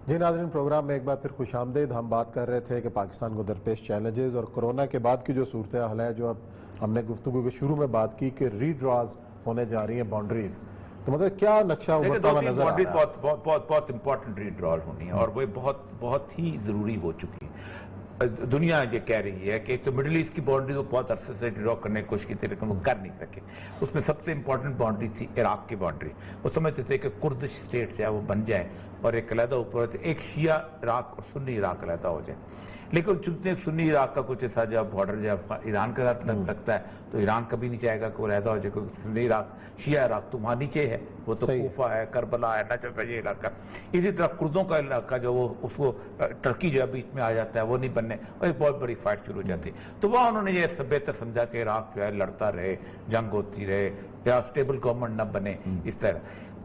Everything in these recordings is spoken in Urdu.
جی ناظرین، پروگرام میں ایک بار پھر خوش آمدید۔ ہم بات کر رہے تھے کہ پاکستان کو درپیش چیلنجز اور کورونا کے بعد کی جو صورتحال ہے، جو اب ہم نے گفتگو کے شروع میں بات کی کہ ری ڈراز ہونے جا رہی ہیں باؤنڈریز، تو مطلب کیا نقشہ ابھرتا ہوا نظر آ رہا ہے؟ بہت امپورٹنٹ ری ڈرال ہونی ہے اور وہ بہت ہی ضروری ہو چکی ہے۔ دنیا یہ کہہ رہی ہے کہ تو مڈل ایسٹ کی باؤنڈری کو بہت عرصے سے ڈرا کرنے کی کوشش کی تھی لیکن وہ کر نہیں سکے۔ اس میں سب سے امپورٹنٹ باؤنڈری تھی عراق کی باؤنڈری۔ وہ سمجھتے تھے کہ کردش اسٹیٹ جو ہے وہ بن جائے اور ایک علیحدہ اوپر ایک شیعہ عراق اور سنی عراق علیحدہ ہو جائے، لیکن چونکہ سنی عراق کا کچھ ایسا جب بارڈر جب ایران کے ساتھ لگتا ہے تو ایران کبھی نہیں چاہے گا کہ وہ علیحدہ ہو جائے، کیونکہ سنی عراق شیعہ عراق تو وہاں نیچے ہے، وہ تو کوفہ ہے، کربلا ہے، نجف ہے، یہ علاقہ۔ اسی طرح کردوں کا علاقہ جو وہ اس کو ٹرکی جو بیچ میں آ جاتا ہے وہ نہیں بننے، اور ایک بہت بڑی فائٹ شروع ہو جاتی ہے۔ تو وہاں انہوں نے یہ بہتر سمجھا کہ عراق جو ہے لڑتا رہے، جنگ ہوتی رہے یا اسٹیبل گورنمنٹ نہ بنے۔ اس طرح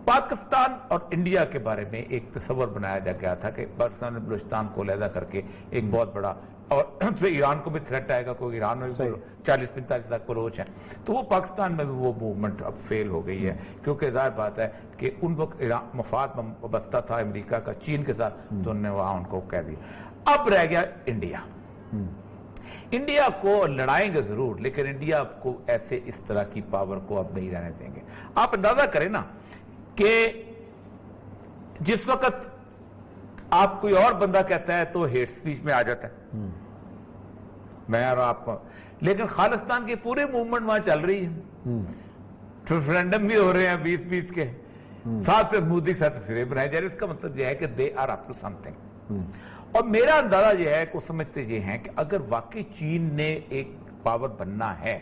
پاکستان اور انڈیا کے بارے میں ایک تصور بنایا جا گیا تھا کہ پاکستان اور بلوچستان کو علیحدہ کر کے ایک بہت بڑا، اور ایران کو بھی تھریٹ آئے گا، کوئی ایران میں 40-45 لاکھ بلوچ ہیں، تو وہ پاکستان میں بھی وہ موومنٹ اب فیل ہو گئی ہے، کیونکہ ظاہر بات ہے کہ ان وقت مفاد وابستہ تھا امریکہ کا چین کے ساتھ، تو انہوں نے وہاں ان کو کہہ دیا۔ اب رہ گیا انڈیا۔ انڈیا کو لڑائیں گے ضرور، لیکن انڈیا کو ایسے اس طرح کی پاور کو اب نہیں رہنے دیں گے۔ آپ اندازہ کریں نا کہ جس وقت آپ کوئی اور بندہ کہتا ہے تو ہیٹ سپیچ میں آ جاتا ہے، میں اور آپ کو، لیکن خالستان کی پورے موومنٹ وہاں چل رہی ہے، ریفرینڈم بھی ہو رہے ہیں 20-20 کے ساتھ، مودی کے ساتھ تصویریں بنائی جا رہی ہیں۔ اس کا مطلب یہ ہے کہ they are up to something. اور میرا اندازہ یہ ہے کہ وہ سمجھتے یہ ہیں کہ اگر واقعی چین نے ایک پاور بننا ہے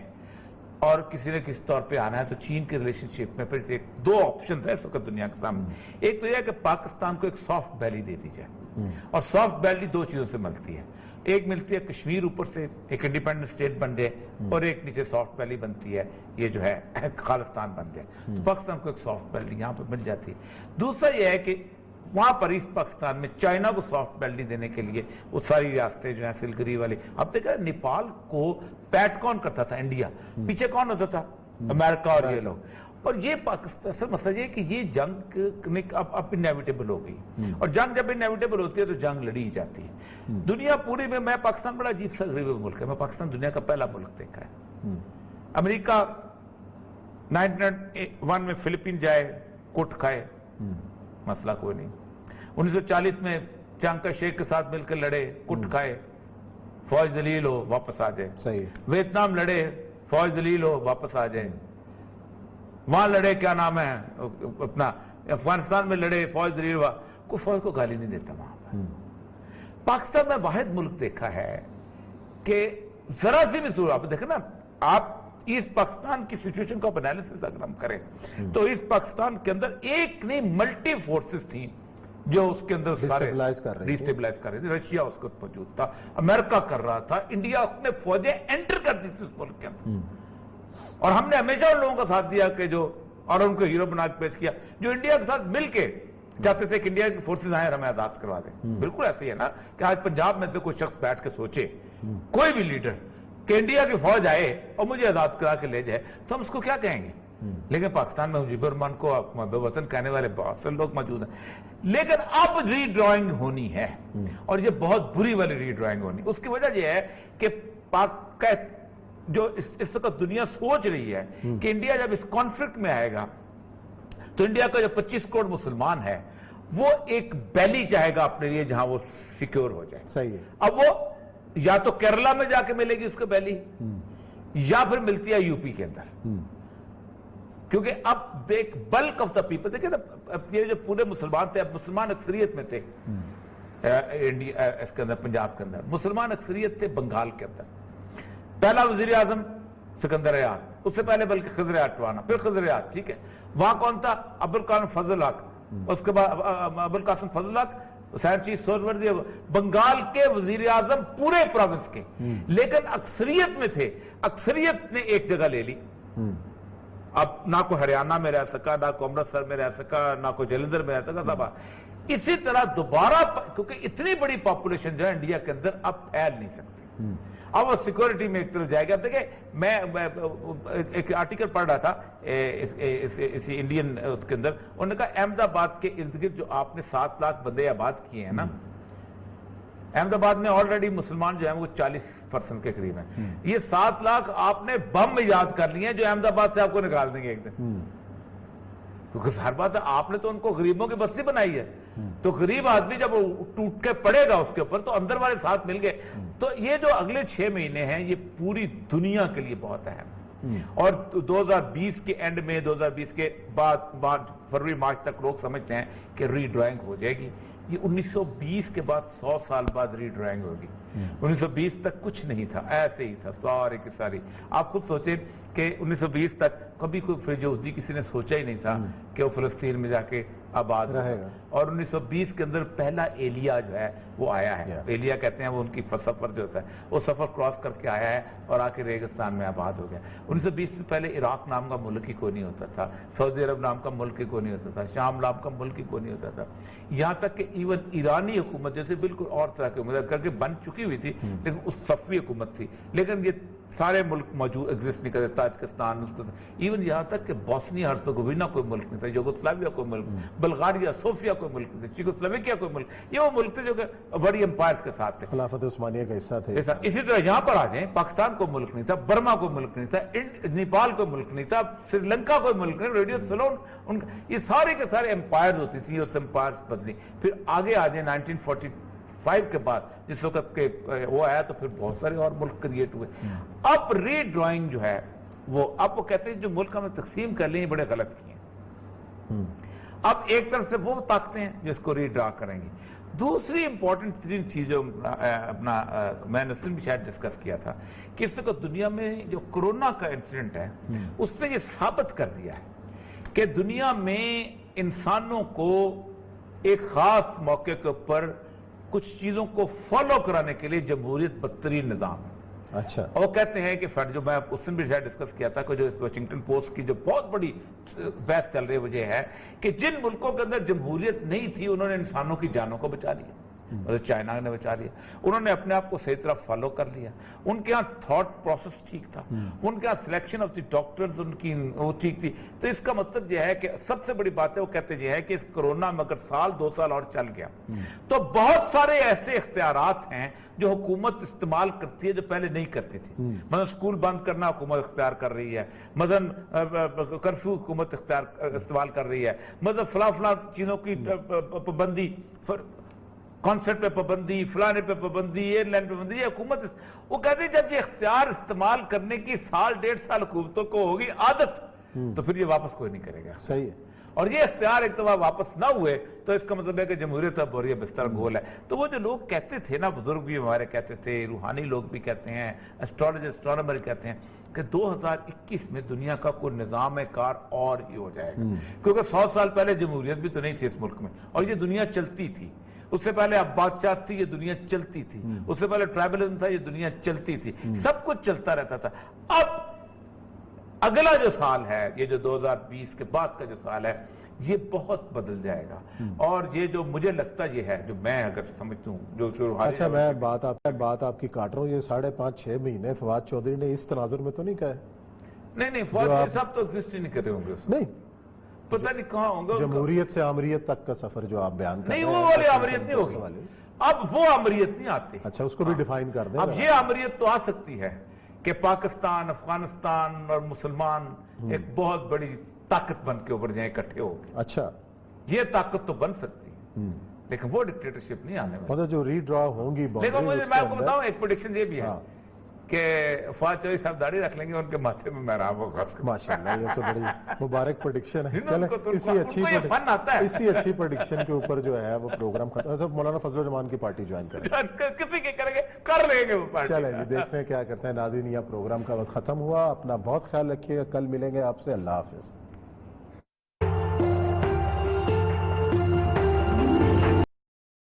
اور کسی نے کس طور پہ آنا ہے، تو چین کے ریلیشن شپ میں پھر دو آپشن ہے اس وقت دنیا کے سامنے۔ ایک تو یہ ہے کہ پاکستان کو ایک سافٹ بیلی دے دی جائے، اور سافٹ بیلی دو چیزوں سے ملتی ہے، ایک ملتی ہے کشمیر اوپر سے ایک انڈیپینڈنٹ اسٹیٹ بن جائے، اور ایک نیچے سافٹ بیلی بنتی ہے، یہ جو ہے خالستان بن جائے، تو پاکستان کو ایک سافٹ بیلی یہاں پہ مل جاتی ہے۔ دوسرا یہ ہے کہ وہاں پر اس پاکستان میں چائنا کو سافٹ بیلی دینے کے لیے وہ ساری ریاستیں جو ہیں سلگری والی، اب دیکھا نیپال کو پیٹ کون کرتا تھا؟ انڈیا۔ پیچھے کون ہوتا تھا؟ امریکہ اور یہ لوگ۔ اور یہ پاکستان سے مسئلہ یہ کہ یہ جنگ اب انیویٹیبل ہو گئی، اور جنگ جب انیویٹیبل ہوتی ہے تو جنگ لڑی ہی جاتی ہے۔ دنیا پوری میں پاکستان بڑا عجیب سا غریب ملک ہے، میں پاکستان دنیا کا پہلا ملک دیکھا ہے۔ امریکہ 1901 میں فلپین جائے، کٹ کھائے، مسئلہ کوئی نہیں۔ 1940 میں چانگ کا شیخ کے ساتھ مل کر لڑے، کٹ کھائے، فوج ذلیل ہو واپس آ جائے۔ ویتنام لڑے، فوج ذلیل ہو واپس آ جائے۔ وہاں لڑے، کیا نام ہے اپنا، افغانستان میں لڑے، فوج ذلیل ہوا، کوئی فوج کو گالی نہیں دیتا وہاں پر۔ پاکستان میں واحد ملک دیکھا ہے کہ ذرا سی بھی صورت، آپ دیکھیں نا، آپ اس پاکستان کی سچویشن کو انالیسس اگر ہم کریں تو اس پاکستان کے اندر ایک نہیں ملٹی فورسز تھیں جو اس کے اندر ڈیسٹیبلائز کر رہی تھی۔ رشیا اس کو موجود تھا، امریکہ کر رہا تھا، انڈیا اپنے فوجیں انٹر کر دی تھی اس ملک کے اندر، اور ہم نے ہمیشہ ان لوگوں کا ساتھ دیا کہ جو، اور ان کو ہیرو بنا کے پیش کیا جو انڈیا کے ساتھ مل کے چاہتے تھے کہ انڈیا کی فورسز آئیں اور ہمیں آزاد کروا دیں۔ بالکل ایسے ہی ہے نا کہ آج پنجاب میں سے کوئی شخص بیٹھ کے سوچے، کوئی بھی لیڈر، کہ انڈیا کی فوج آئے اور مجھے آزاد کرا کے لے جائے، تو ہم اس کو کیا کہیں گے؟ لیکن پاکستان میں مجیب الرحمان کو محب وطن کہنے والے بہت سے لوگ موجود ہیں، لیکن اب ری ڈرائنگ ہونی ہے، اور یہ بہت بری والی ری ڈرائنگ ہونی۔ اس کی وجہ یہ ہے کہ پاک جو اس وقت دنیا سوچ رہی ہے کہ انڈیا جب اس کانفلکٹ میں آئے گا تو انڈیا کا جو 25 کروڑ مسلمان ہے وہ ایک بیلی چاہے گا اپنے لیے جہاں وہ سیکیور ہو جائے۔ صحیح ہے۔ اب وہ یا تو کیرلا میں جا کے ملے گی اس کو بیلی، یا پھر ملتی ہے یو پی کے اندر، کیونکہ اب دیکھ بلک آف دا پیپل، دیکھیں نا یہ جو پورے مسلمان تھے، اب مسلمان اکثریت میں تھے انڈیا اس کے اندر، پنجاب کے اندر مسلمان اکثریت تھے، بنگال کے اندر پہلا وزیر اعظم سکندر ایاز، اس سے پہلے بلکہ خضر اٹوانا، پھر خضر ایاز، ٹھیک ہے۔ وہاں کون تھا؟ ابوالقاسم فضل حق، اس کے بعد ابوالقاسم فضل حق، حسین شیخ سہروردی، بنگال کے وزیر اعظم پورے پروونس کے، لیکن اکثریت میں تھے، اکثریت نے ایک جگہ لے لی، اب نہ کوئی ہریانہ میں رہ سکا، نہ کوئی امرتسر میں رہ سکا، نہ کوئی جلندھر میں رہ سکا تھا۔ اسی طرح دوبارہ، کیونکہ اتنی بڑی پاپولیشن جو ہے انڈیا کے اندر اب پھیل نہیں سکتی، اب وہ سیکورٹی میں ایک طرف جائے گا. دیکھیں میں ایک آرٹیکل پڑھ رہا تھا اسی انڈین اس کے اندر, انہوں نے کہا احمد آباد کے ارد گرد جو آپ نے 7 لاکھ بندے آباد کیے ہیں نا, احمد آباد میں آلریڈی مسلمان جو ہیں وہ 40% کے قریب ہیں. یہ 7 لاکھ آپ نے بم ایجاد کر لیے ہیں جو احمد آباد سے آپ کو نکال دیں گے ایک دن, کیونکہ ہر بات ہے آپ نے تو ان کو غریبوں کی بستی بنائی ہے, تو غریب آدمی جب وہ ٹوٹ کے پڑے گا اس کے اوپر تو اندر والے ساتھ مل گئے. تو یہ جو اگلے 6 مہینے ہیں یہ پوری دنیا کے لیے بہت اہم, اور 2020 کے اینڈ میں 2020 کے بعد فروری مارچ تک لوگ سمجھتے ہیں کہ ری ڈرائنگ ہو جائے گی. یہ 1920 کے بعد 100 سال بعد ری ڈرائنگ ہوگی. 1920 تک کچھ نہیں تھا, ایسے ہی تھا سارے کی ساری. آپ خود سوچیں کہ 1920 تک کبھی کوئی فریج یہودی کسی نے سوچا ہی نہیں تھا کہ وہ فلسطین میں جا کے آباد رہے گا. اور 1920 کے اندر پہلا ایلیا جو ہے وہ آیا ہے. ایلیا کہتے ہیں وہ ان کی سفر جو ہوتا ہے, وہ سفر کراس کر کے آیا ہے اور آ کے ریگستان میں آباد ہو گیا. 1920 سے پہلے عراق نام کا ملک ہی کوئی نہیں ہوتا تھا, سعودی عرب نام کا ملک ہی کوئی نہیں ہوتا تھا, شام نام کا ملک ہی کوئی نہیں ہوتا تھا. یہاں تک کہ ایون ایرانی حکومت جیسے بالکل اور طرح کی حکومت کر کے بن چکی ہوئی تھی, لیکن اس صفوی حکومت تھی, لیکن یہ سارے ملک موجود ایگزسٹ نہیں کرتے. تاجکستان, ایون یہاں تک کہ بوسنیا ہرزیگووینا کوئی ملک نہیں تھا, یوگوسلاویا کوئی ملک, بلغاریہ, صوفیا کوئی ملک نہیں تھا, چیکوسلوواکیا کوئی ملک. یہ وہ ملک تھے جو کہ بڑی امپائرز کے ساتھ تھے, خلافت عثمانیہ کا حصہ تھے. اسی طرح یہاں پر آ جائیں, پاکستان کوئی ملک نہیں تھا, برما کوئی ملک نہیں تھا, نیپال کوئی ملک نہیں تھا, سری لنکا کوئی ملک نہیں, ریڈیو سیلون, یہ سارے کے سارے امپائرز ہوتی تھی, اور امپائرز بدلی. پھر آگے آ جائیں 1945 کے بعد جس وقت کے وہ آیا تو پھر بہت سارے اور ملک کریٹ ہوئے. اب ری ڈرائنگ جو ہے اب وہ کہتے ہیں جو ملک ہمیں تقسیم کر لیں بڑے غلط کیے ہیں. اب ایک طرف سے وہ طاقتیں ہیں جو اس کو ری ڈرا کریں گی. دوسری امپورٹنٹ ترین چیز جو اپنا میں نے بھی شاید ڈسکس کیا تھا کہ اس وقت دنیا میں جو کرونا کا انسیڈنٹ ہے اس سے یہ ثابت کر دیا ہے کہ دنیا میں انسانوں کو ایک خاص موقع کے اوپر کچھ چیزوں کو فالو کرانے کے لیے جمہوریت بدترین نظام ہے. اچھا, اور کہتے ہیں کہ جو میں اس دن بھی شاید ڈسکس کیا تھا کہ جو واشنگٹن پوسٹ کی جو بہت بڑی بحث چل رہی وجہ ہے کہ جن ملکوں کے اندر جمہوریت نہیں تھی انہوں نے انسانوں کی جانوں کو بچا لیا, اور چائنا نے بچا لیا. انہوں نے اپنے آپ کو صحیح طرح فالو کر لیا, ان کے ہاں تھاٹ پروسیس ٹھیک تھا, ان کے ہاں سلیکشن آف دی ڈاکٹرز ان کی وہ ٹھیک تھی. تو اس کا مطلب یہ ہے کہ سب سے بڑی بات ہے وہ کہتے یہ ہے کہ اس کرونا میں اگر 1-2 سال اور چل گیا تو بہت سارے ایسے اختیارات ہیں جو حکومت استعمال کرتی ہے جو پہلے نہیں کرتی تھی. مثلا اسکول بند کرنا حکومت اختیار کر رہی ہے, مثلا کرفیو حکومت استعمال کر رہی ہے, مثلا فلاں چیزوں کی پابندی, کانسرٹ پہ پابندی, فلانے پہ پابندی, ایئر لائن پہ پابندی, یہ حکومت. وہ کہتے ہیں جب یہ اختیار استعمال کرنے کی 1.5 سال حکومتوں کو ہوگی عادت تو پھر یہ واپس کوئی نہیں کرے گا. صحیح ہے. اور یہ اختیار ایک دفعہ واپس نہ ہوئے تو اس کا مطلب ہے کہ جمہوریت اب بوریا بستر گول ہے. تو وہ جو لوگ کہتے تھے نا, بزرگ بھی ہمارے کہتے تھے, روحانی لوگ بھی کہتے ہیں, اسٹرانومر کہتے ہیں کہ 2021 میں دنیا کا کوئی نظام کار اور ہی ہو جائے گا, کیونکہ 100 سال پہلے جمہوریت بھی تو نہیں تھی اس ملک میں, اور یہ دنیا چلتی تھی. اس سے پہلے اب بادشاہ تھی, یہ دنیا چلتی تھی. اس سے پہلے ٹرائبلزم تھا, یہ دنیا چلتی تھی. سب کچھ چلتا رہتا تھا. اب اگلا جو سال ہے, یہ جو 2020 کے بعد کا جو سال ہے, یہ بہت بدل جائے گا. اور یہ جو مجھے لگتا یہ ہے, جو میں اگر سمجھتا ہوں جو اچھا, میں بات آپ کی کاٹ رہا ہوں, یہ 5.5-6 مہینے فواد چودھری نے اس تناظر میں تو نہیں کہا ہے؟ نہیں, فواد صاحب تو ایگزسٹ ہی نہیں کرے ہوں گے, نہیں پتہ نہیں کہاں ہوں گے. جمہوریت سے آمریت تک کا سفر جو آپ بیان کر رہے ہیں, نہیں, وہ والی آمریت نہیں ہوگی. اب وہ آمریت نہیں آتی. اچھا, اس کو بھی ڈیفائن کر دیں. اب یہ آمریت تو آ سکتی ہے کہ پاکستان, افغانستان اور مسلمان ایک بہت بڑی طاقت بن کے اوپر جائیں اکٹھے ہو کے. اچھا, یہ طاقت تو بن سکتی ہے, لیکن وہ ڈکٹیٹرشپ نہیں آنے والی. مطلب جو ری ڈرا ہوں گی, لیکن میں آپ کو بتاؤں ایک پریڈکشن یہ بھی ہے کہ فواد چودھری صاحب داڑھی رکھ لیں گے, ان کے ماتھے میں محراب ہوگا. ماشاءاللہ, یہ تو بڑی مبارک پریڈکشن ہے. چلیں, اسی اچھی پریڈکشن کے اوپر جو ہے وہ پروگرام ختم. مولانا فضل الرحمان کی پارٹی جوائن کریں, کسی کے کریں گے, کر لیں گے وہ پارٹی. چلیں جی, دیکھتے ہیں کیا کرتے ہیں. ناظرین, یہ پروگرام کا وقت ختم ہوا. اپنا بہت خیال رکھیے گا, کل ملیں گے آپ سے. اللہ حافظ.